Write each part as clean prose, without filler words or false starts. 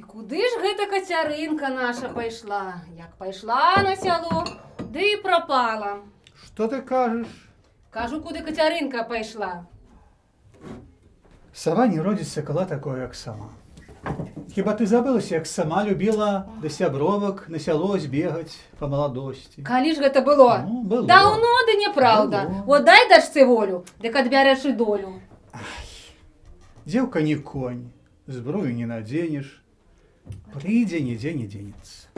Куды ж гэта Кацярынка наша пайшла? Як пайшла на сяло, ды і прапала. Что ты кажешь? Кажу, куды Кацярынка пайшла. Сова не родится кола такое, як сама. Хіба ты забылася, як сама любила до сябровак на сяло збегаць по маладосці? Калі ж гэта было? Ну, было. Даўно, ды няправда. Было. Вот дай дачцы волю, дык адбярэш і долю. Девка не конь, зброю не наденешь, прийде, нигде не денется.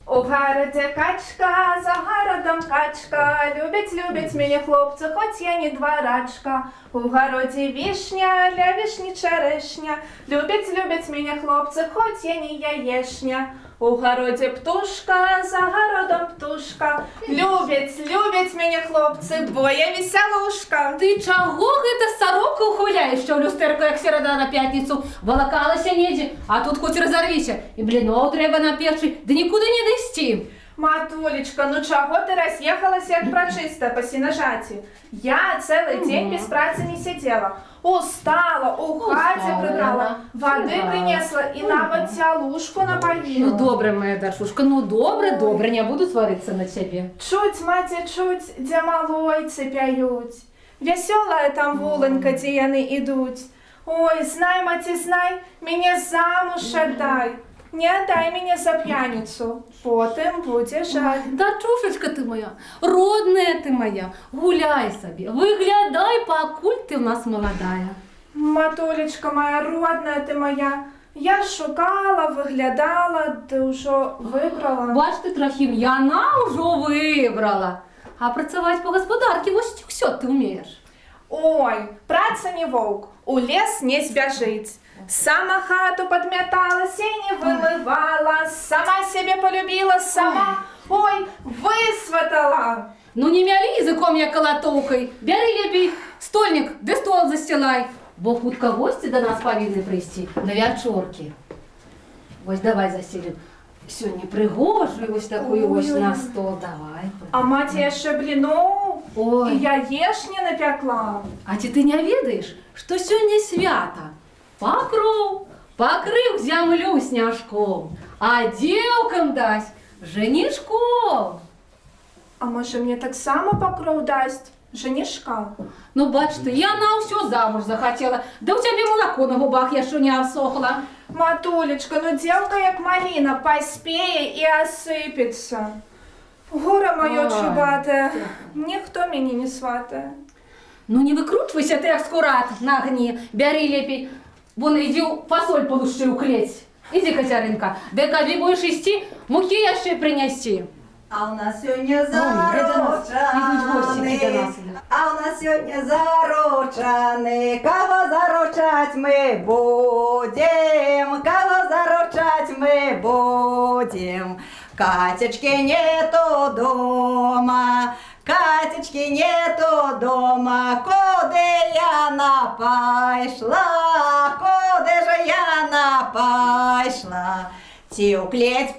У городе качка, за городом качка, любить меня хлопцы, хоть я не дворачка. У городе вишня, для вишни черешня, любить меня хлопцы, хоть я не яешня. У городе птушка, за городом птушка, любить меня хлопцы, бо я веселушка. Ты чаго гэта сароку ухваляеш, що в люстерку, як середа на п'ятницю, волокалася недзе, а тут хоць разорвіся, і блінов трэба напекчы, да нікуди не дайсці. Матулечка, ну чего ты разъехалась, як прочиста по сенажаті? Я целый день без працы не сидела. Устала, у хаті прибрала, води принесла і навіть цялушку напоїла. Ну добре, моя дашушка, ну добре, не буду сваритися на тебе. Чуть, маті, чуть, де малойці п'ють. Веселая там вулонька, де яни ідуть. Ой, знай, маті, знай, мене замуж отдай. Не отдай меня за пьяницу, потом буде жаль. Дачушечка ти моя, родная ти моя, гуляй собі, виглядай, покуль ти в нас молодая. Матулечка моя, родная ты моя, я шукала, виглядала, ти вже вибрала. Бачите, Трохим, яна вже вибрала. А працювати по господарці, ось все ти вмієш. Ой, праця не вовк, у лес не збяжить. Сама хату подмятала, сені вимивала, сама себе полюбила, сама, ой, висватала. Ну не мяли язиком, як колотовкой. Бери лепей стольник, де стол застилай. Бо хутка гості до нас повинні прийти на вечорки. Ось давай застелим. Сьогодні пригожу, ось такую ось на стол. Давай. А маті ще блінов, Ой. і яєшні напекла. А ці ти не ведаєш, що сьогодні свято? Покрив землю сняжком, а дівкам дасть женишком. А може мені так само покров дасть женишка? Ну, бачите, я на все замуж захотела, да у тебе молоко на губах я що не осохла. Матулечка, ну дівка як малина, поспіє і осипеться. Горе моє Ой. чубате, ніхто мені не сватає. Ну не викручуйся ти, як скурат на гні, бери лепей. Вон иди фасоль полуши уклець. Иди, Катеринка, де коли будеш істи, муки я ще принести. А у нас сьогодні Ідуть гості, зарочаний, до нас. а у нас сьогодні зарочаний, кого зарочать ми будем, кого зарочать ми будем. Катечки нету дома, Катечки нету дома, куди яна пайшла, куди же яна пайшла? Тюклеть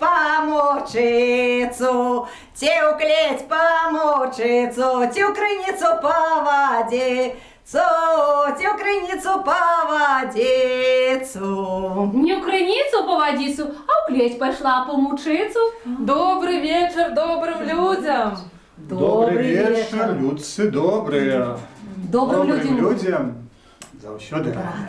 помучицу, тюклеть помучицу, тюкрыницу по водицу, тюкрыницу по водицу. Не в криницу по водицу, а уклець пошла по мучицу. Добрый вечер добрым людям! Добрый вечер, людцы добрые. Добрым людям. людям завсёды рады.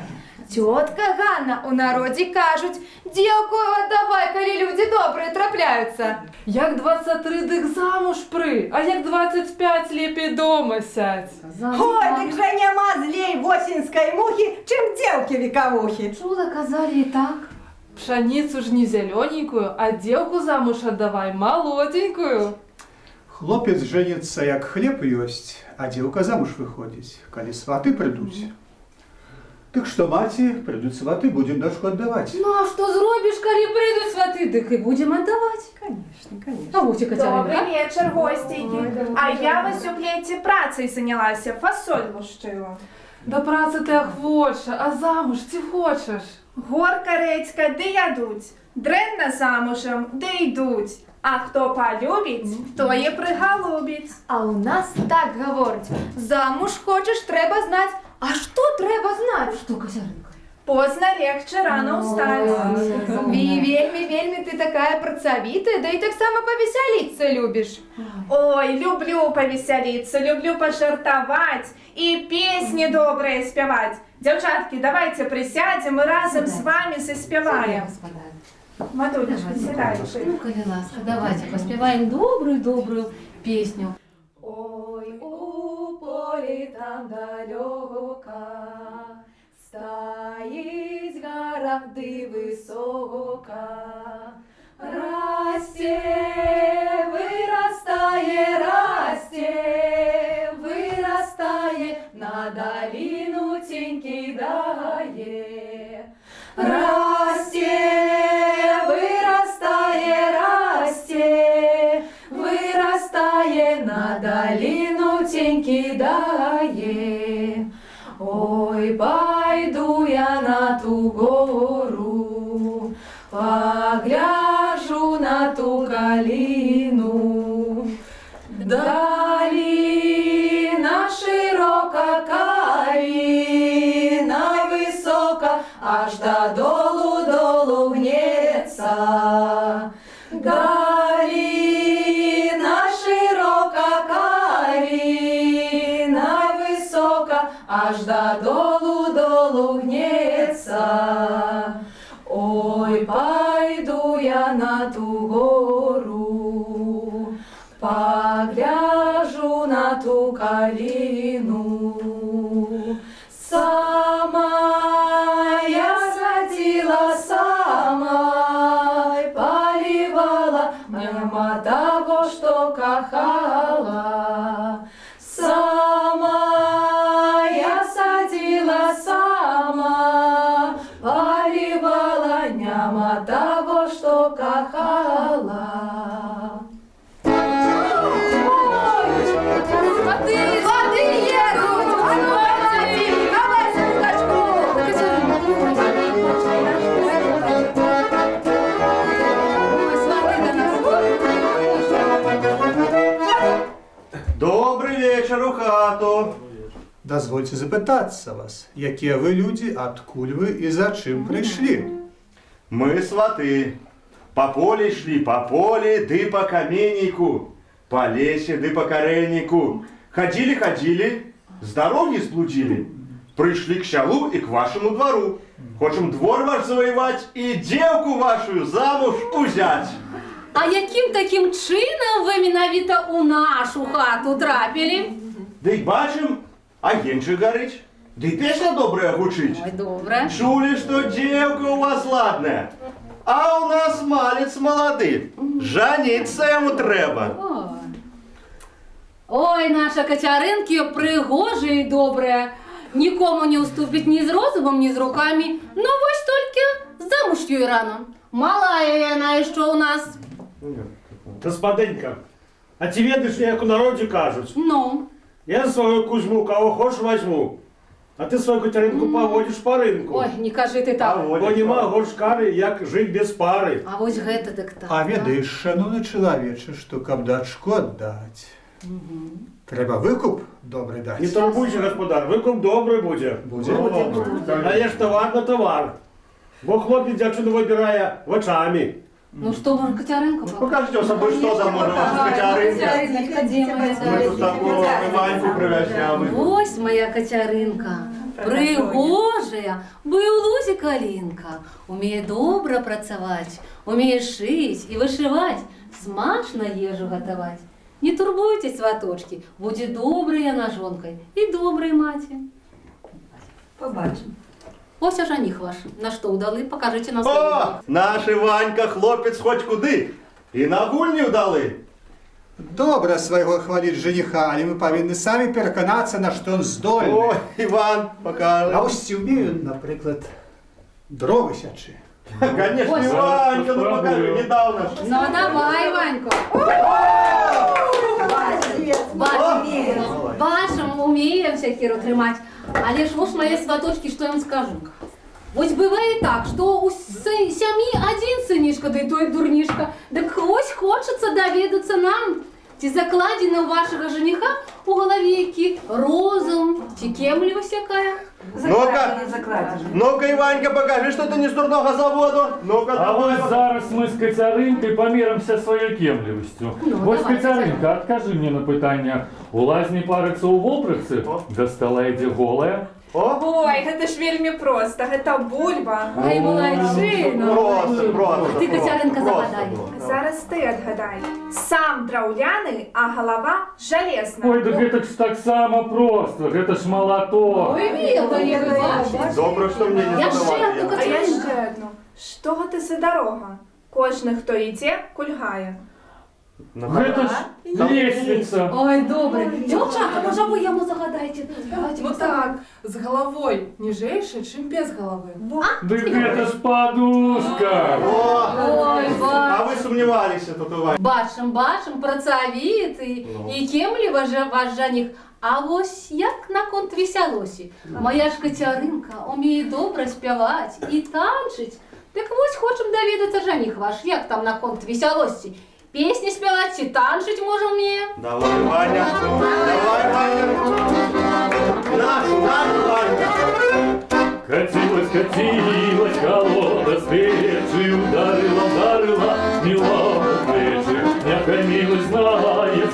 Тетка Ганна, у народі кажуть, дівку віддавай, коли люди добрі трапляються. Як 23 дик замуж при, а як 25 лепей дома сядь. Ой, так же нема злей в осінської мухи, чим дівки віковухи. Чудо казали и так. Пшеницу ж не зелененькую, а девку замуж отдавай молоденькую. Хлопец женится, як хлеб ёсць, а дзеўка замуж выходзіць, калі сваты прыйдуць. Так што, маці, прыйдуць сваты, будем дачку аддаваць. Ну а что зробишь, коли придут сваты, так и будем отдавать. Конечно, конечно. А вот и Катерина. Добрий вечір, гостейки. А я ось у клеті працею зайнялася, фасоль лущила. Да праці ти охвоча, а замуж ти хочеш. Горка редька, де ядуть, дренна замужем, де йдуть. А хто полюбить, то і приголубить. А у нас так говорять, замуж хочеш, треба знати. А що треба знати? Что, Катеринка? Поздно легче рано устать. І вельми ти така працавітая, да і так само повеселиться любиш. Ой, люблю повеселиться, люблю пожартовать и песни добрые спевать. Девчатки, давайте присядем и разом с вами заспеваем. Матулечка, седай. Ну, коли ласка, давайте поспеваем добрую-добрую песню. Ой, у полі там далеко стоїть гора, ди висока. Расте, вырастає, на долину тінь дає. Расте, вырастає, на долину тінь кидає. Ой, пойду я на ту гору, погляжу на ту калину. Долина широка, калина висока, аж долу гнеться. Долина широка, калина висока, аж долу гнеться. Ой, пойду я на ту гору, погляжу на ту калину. Сама я садила, сама поливала, мимо того, что кахала. Сама я садила, сама поливала, мимо того, что кахала. Воды едут! А ну, давайте, давай секундочку! Добрый вечер у хату. Дозвольте запытаться вас, якія вы люди, адкуль вы и зачем пришли? Мы сваты. По поле шли, по поле, ды по каменнику. По лесе, ды по кореннику. Ходили, с дороги сблудили. Пришли к щалу и к вашему двору. Хочем двор ваш завоевать и девку вашу замуж узять. А яким таким чином ви менавіта у нашу хату трапили? Да й бачим, агенчик горить. Да и песня добрая гучить. Ой, добре. Чули, что девка у вас ладная, а у нас малец молодый. Жаниться ему треба. Ой, наша Катеринки пригожа і добра. Нікому не уступить ні з розумом, ні з руками. Ну, ось тільки замуж їй рано. Малая вона, що у нас. Господинка, а ти ведаешь, як у народі кажуть? Ну, Я за свою Кузьму кого хочеш возьму, а ти свою Катеринку поводиш по ринку. ой, не кажи ти так. Бо нема горш кари, як жить без пари. А ось гэта так так. А ведаеш, шановны чалавече, што каб дачку аддаць, трэба выкуп добры Не даць. турбуйся, господар, викуп добрий буде. Будзе? А є ж товар на товар. Бо хлопець дівчину вибирає очами. Ну что, может, Катеринку покажем? Покажите особо, что там можно ваша Катеринка. Мы тут такого Ваньку привезли. Ось моя Катеринка, пригожая, бо і у лузі калинка. Уміє добре працювати, уміє шить і вишивати, смачно їжу готувати. Не турбуйтесь, сваточки, буде доброю ножонкою і доброю маті. Побачимо. Ось і жених ваш. На що удали, покажите на свій О, жених. наш Іванька хлопець хоч куди. І на гульню дали. Добра свайго хваліць жениха, але мы павінны самі пераканацца, на што ён здольны. Ой, Іван, А покажи. ось ці ўмею, напрыклад, дровы сячы. Конечно, Иванька, ну покажи, недавно. ж. Ну давай, Ванько. Бачим, умеем всякие тримати. Але ж ось мои сваточки, что я вам скажу. Ось бывает так, что у сям'ї один сынишка, да и той дурнишка. Так ось хочется доведаться нам, ці закладені у вашего жениха у голове які розум, ці кемлівость якая. Ну-ка, ну-ка, Іванька, покажи, що ти не з дурного заводу. Ну-ка, А давай. ось зараз ми з Кацяринкою поміримося своєю кемлівістю. Ось, давай, Кацяринка, откажи мені на питання. У лазні париться у воприці, до стола йде голая. О, Ой, гэта ж вельмі проста, гэта бульба. Ай, молодчина. просто. Ти, Кацяринка, загадай. Зараз ти адгадай. Сам драўляны, а голова жалезна. Ой, да гэта ж так само просто, гэта ж молоток. Ой, ведаю, бачиш. Добре, що мені не Я ще задавали. одну А я Кацяринку. ще одну. Що гэта за дорога? Кожний, хто йде, кульгає. Гэта ж лестница. Ой, добре. Дівчата, може ви йому загадайте? Давайте, Ну так, з головою ніжейше, чим без голови. Да гэта ж подушка. Ой, А ви сумнівалися тут, Івань? бачим, працавітий і кемлі ваш жених. А ось як на конт веселосі. Моя ж Кацяринка уміє добре співати і танчить. Так ось хочемо довідатися жених ваш, як там на конт веселості. Пісні співати і танчить може вміє. Давай, Ваня. Давай, Ваня. Наш, Ваня. Катилась колода с печи, ударила, смела плечи. Няка милый знает,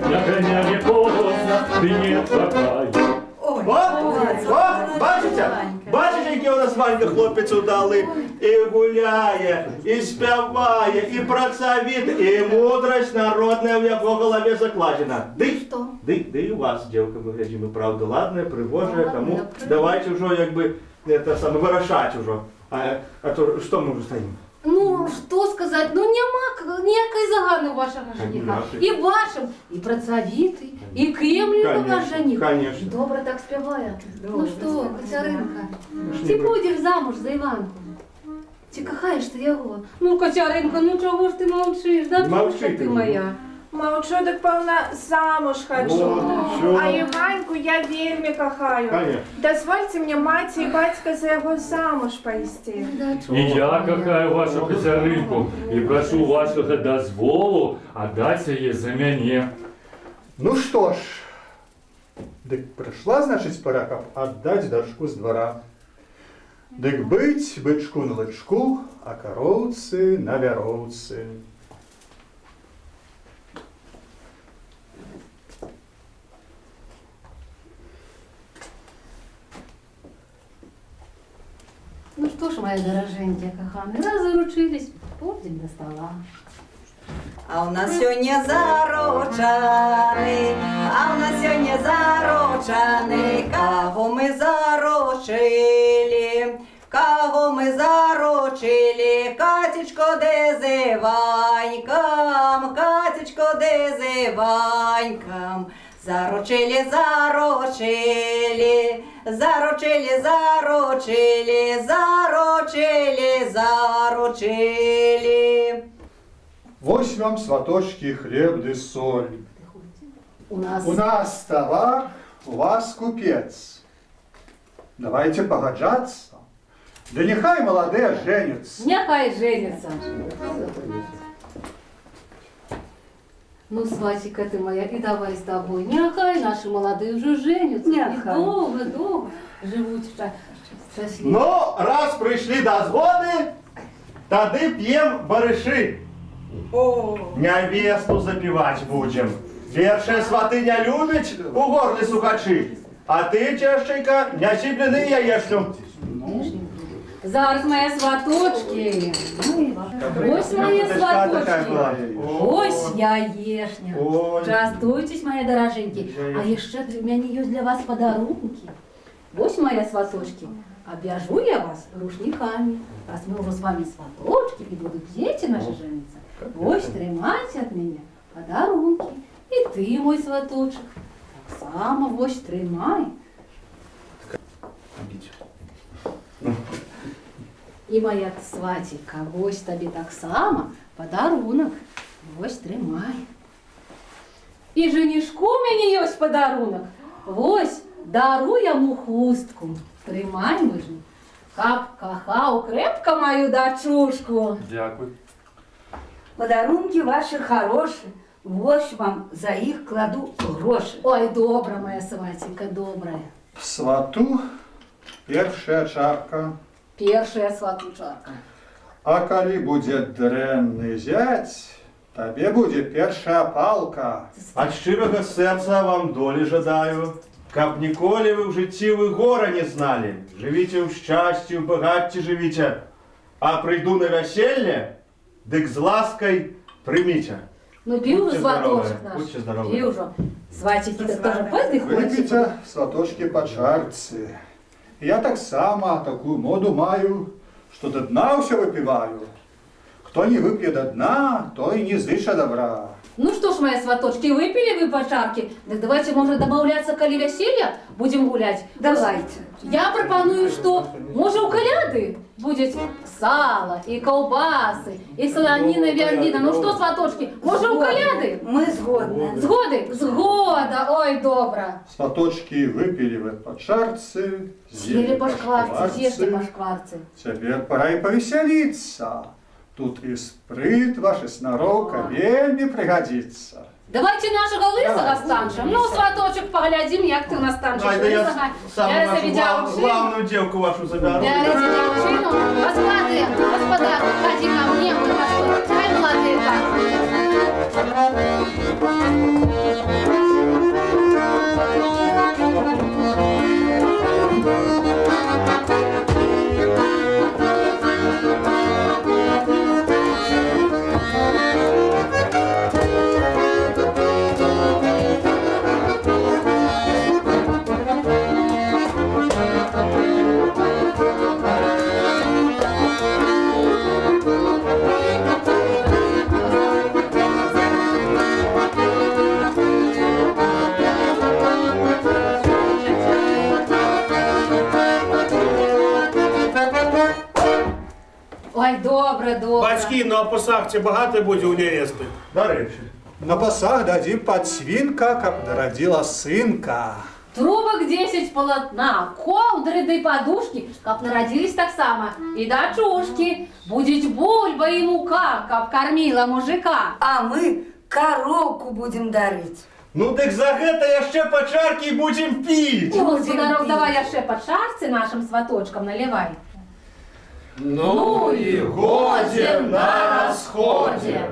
няка не поздно, ты не шагай. О, бачите? Бачите, який у нас Ванька хлопець удалий? І гуляє, і співає, і працавітий, і мудрость народна в його голові закладена. Що? Да і у вас, дівка, ми глядимо, правда, ладна, пригожа, тому давайте вже, якби, це саме, вирішати вже. А то, що ми вже стоїмо? Ну, що сказати, ну нема ніякої загани у вашого жениха. І бачим, і працавітий, і кремлі ваш жених. Конечно. Добре так співає. Ну що, Кацяринка, ти будеш замуж за Іванку? Ти кохаєш ти його? Ну, Кацяринка, ну чого ж ти мовчиш? Да, Мовчи ти ти. моя. Мовчу, так певно, замуж хочу. що? А Іваньку я вельми кохаю. Конечно. Дозвольте мне маті і батька за його замуж пойти. И я кохаю вашу Кацяринку, и прошу вашего дозволу отдать її за мене. Ну что ж, дык пришла, значит, пора каб отдать дочку с двора. Дык быть бычку на лычку, а коровцы на вяровцы. Ну что ж, моя дороженькая коханая, раз заручились, пойдем до стола. А у нас сьогодні зарочаний, а у нас сьогодні зарочаний, кого ми зарочили, кого ми зарочили, Катечко, де з Іваньком, Катечко, де з Іваньком. Зарочили, зарочили, зарочили, зарочили, зарочили, зарочили. Вось вам, сваточки, хлеб да соль. У нас У нас товар, у вас купец. Давайте погоджаться. Да нехай молодые женятся. нехай женится. Ну, Сватика ты моя, и давай с тобой. Нехай наши молодые уже женятся. Нехай. И долго живут счастливо. Ну, раз прийшли до згоди, тоді п'єм бариши. Невесту запівати будем. Перша сватиня любить у горлі сухачі. А ти, чешенька, не сібляни яєчню. Зараз мои сваточки. Ось мои сваточки. Ось яешня. Ой. Частуйтесь, мои дороженьки. А еще у меня есть для вас подарунки. Ось мои сваточки. Обвяжу я вас рушниками. Раз мы уже с вами сваточки, и будут дети наши жениться. Ось тримайте от меня подарунки. И ты, мой сваточек, так само ось тримай. І моя сватіка, ось тобі так само подарунок. Ось тримай. І женишку мені є подарунок. Ось дарую йому хустку. Тримай, мужню. Кап кохав крепко мою дочушку. Дякую. Подарунки ваши хорошие. Вот вам за их кладу гроши. Ой, добра моя сватіка, добра. Свату першая чарка. Першая свату чарка. А калі будзе дрэнны зять, табе будзе першая палка. Ад шчырага сэрца вам долі жадаю, каб ніколі вы ў жыцці вы гора не зналі. Жывіце ў шчасці, ў багацці жывіце. А прыйду на вяселле, дык з ласкай прыміце. Ну пей уже Будьте сваточек здоровы, наш. будьте здоровы. Пей уже. Сватики, так тоже пойди Выпіце сваточки па чарцы. Я таксама такую моду маю, што да дна ўсё выпіваю. Хто не вып'е да дна, той не зыча добра. Ну что ж, мои сваточки, выпили вы по чарке? Так давайте, может, добавляться, коли веселья будем гулять. Давайте. Я пропоную, что, может, у коляды будет сало, и колбасы, и солонина, вернина. Ну что, сваточки, может, у коляды? Мы згодны. Згоды? Згода, ой, добра. Сваточки выпілі вы па чарцы, Съели по шкварце, съешьте по шкварце. Цяпер пора і павесяліцца. Тут і спрыт ваш, і снароўка вельмі прыгадзіцца. Давайте нашего лысого Давай. станчим. Ну, сваточек, поглядим, як ты у нас станчишь. Ай, да я лысого. самую Я нашу себе девчину. главную девку вашу заберу. Я ради девчину. Господи, господа, ходи ко мне, мы на что? Ай, молодые Ой, добре, добре. Бацькі, ну а по сахці багато буде у невести? До речі. На пасах дадзім падсвінка, каб нарадзіла сынка. Трубок 10 полотна, ковдры да и подушки, каб народились так само, и дочушки. Будет бульба и мука, каб кормила мужика. А мы коровку будем дарить. Ну дык за гэта яшчэ па чаркі будзем піць. Господарок, давай яшчэ по чарцы нашим сваточкам наливай. Ну і годзе на расходзе.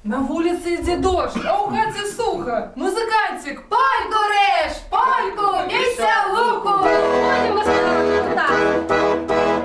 На вулиці йде дощ, а у хаті сухо. Музикантик, пальку режь, пальку, веселуху. Ходим, господарок, туда.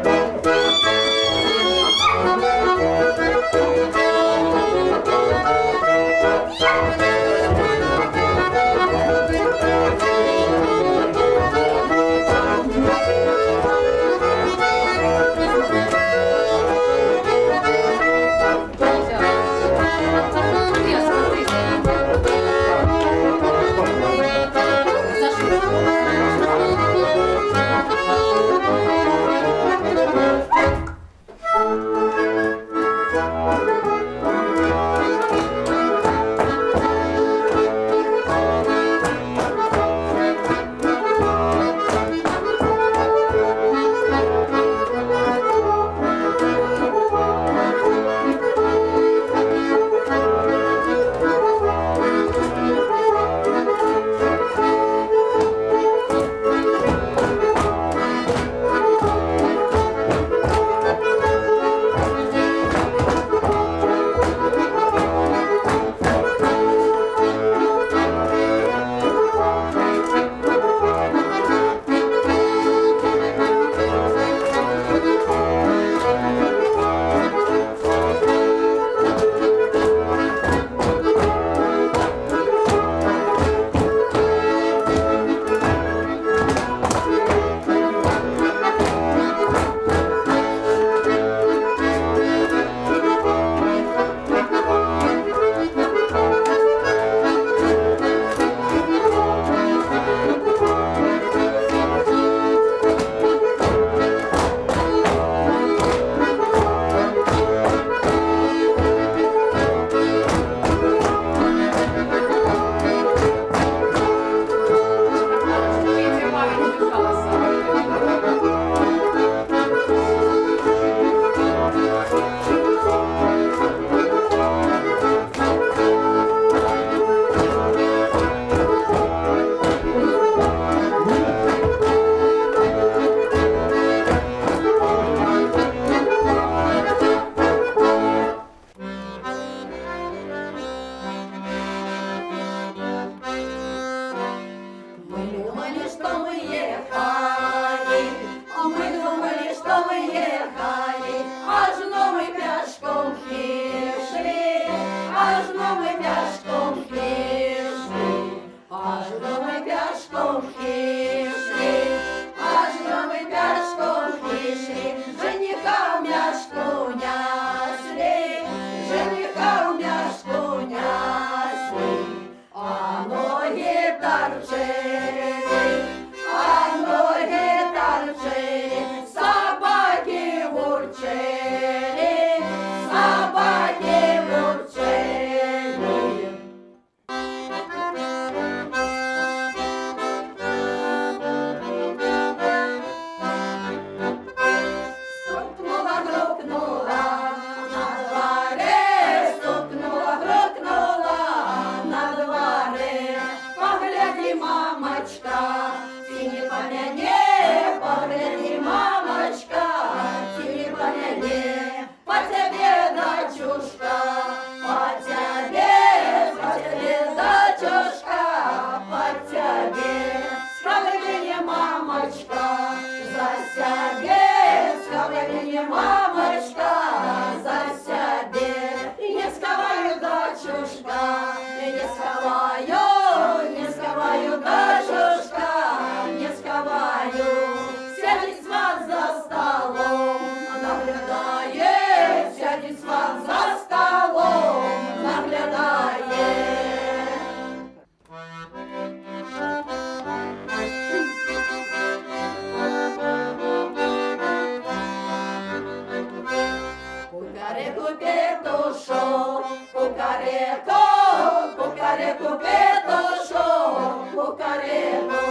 петушок у карету,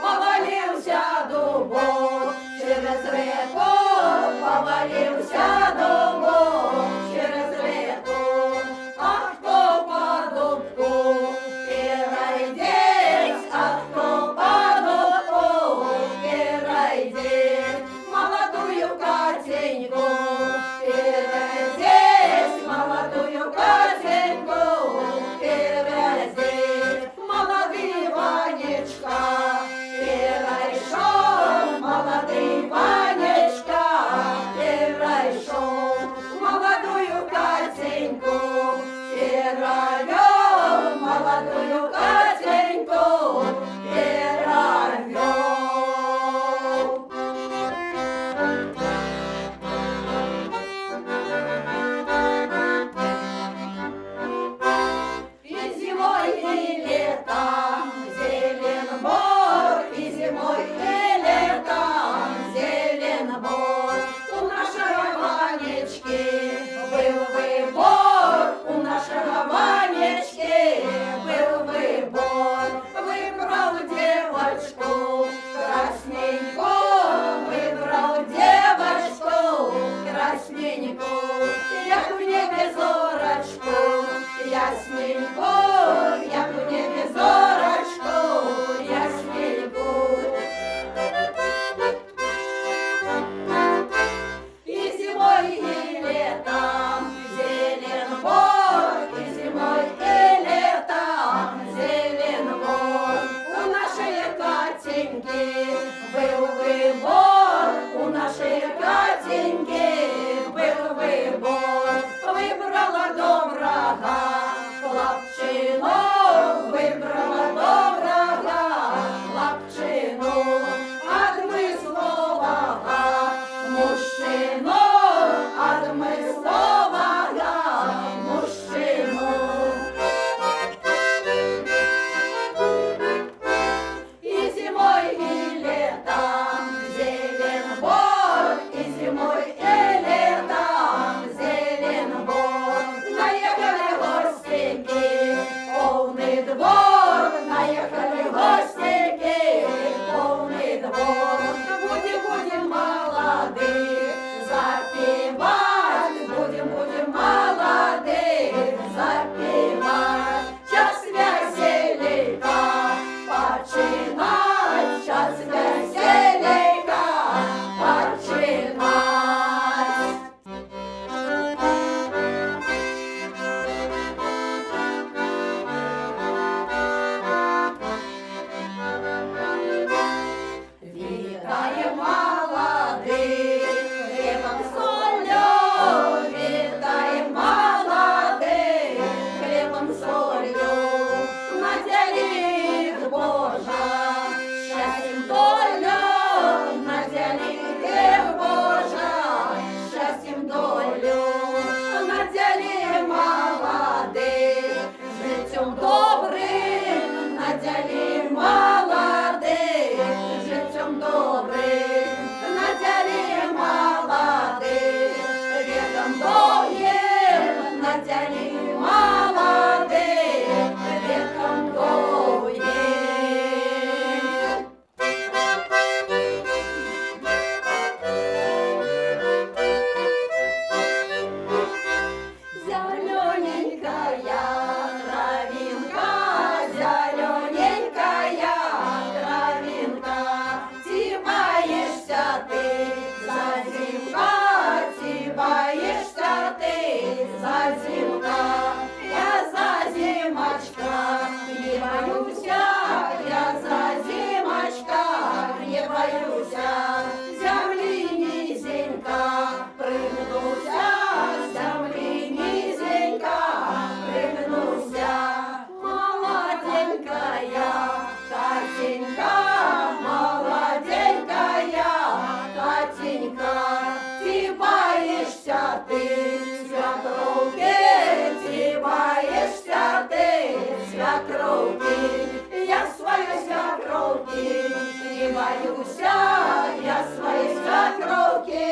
повалився дубок через реку, повалився дубок через реку. А хто по дубку перейдет, а хто по дубку перейдет, молодую Катеньку перейдет, молодую Катеньку перейдет, молодый Ванечка перейшов, молодый Ванечка перейшов, молодую Катеньку перевел, молодую Катеньку перевел. И зимой, и летом зелен бор, и зимой, и летом зелен бор. У нашего Ванечки был выбор, у нашего Ванечки был выбор. Выбрал девочку красненькую, выбрал девочку красненькую, як в небе зорочку, ясненькую, як в небе зорочку, ясненькую. И зимой, и летом зелен бор, и зимой, и летом зелен бор. У нашей Катеньки был выбор, у нашей Катеньки был выбор. Выбрала доброго хлопчину, выбрала доброго хлопчину, адмислового мужчину, адмислового мужчину. И зимой, и летом зелен бор, и зимой, и летом зелен бор. Наехали гостики, повний двор, наехали гостики, повний двор. Будем молодых запевать, будем молодых запевать. Час веселейка починать, час веселейка починать. Вітаєм молодих хлібом солью, вітаєм молодих хлібом солью. Надяли їх Божа щастям долю, надяли їх Божа щастям долю. Надяли молодих життям добрим, надяли молодих життям добрим, надяли молодих веком довгим, надяли молодих веком довгим. Зелененькая травинка, зелененькая травинка, ти боишься ты зазимка, ти боишься ты зазимка. Я зазимочка, не боюсь, я зазимочка, не боюсь. Земли низенько прыгнуся, земли низенько прыгнуся. Молоденькая Катенька, молоденькая Катенька, ты боишься ты свекровки, ты боишься ты свекровки. Я своей свекровки не боюсь, я своей свекровки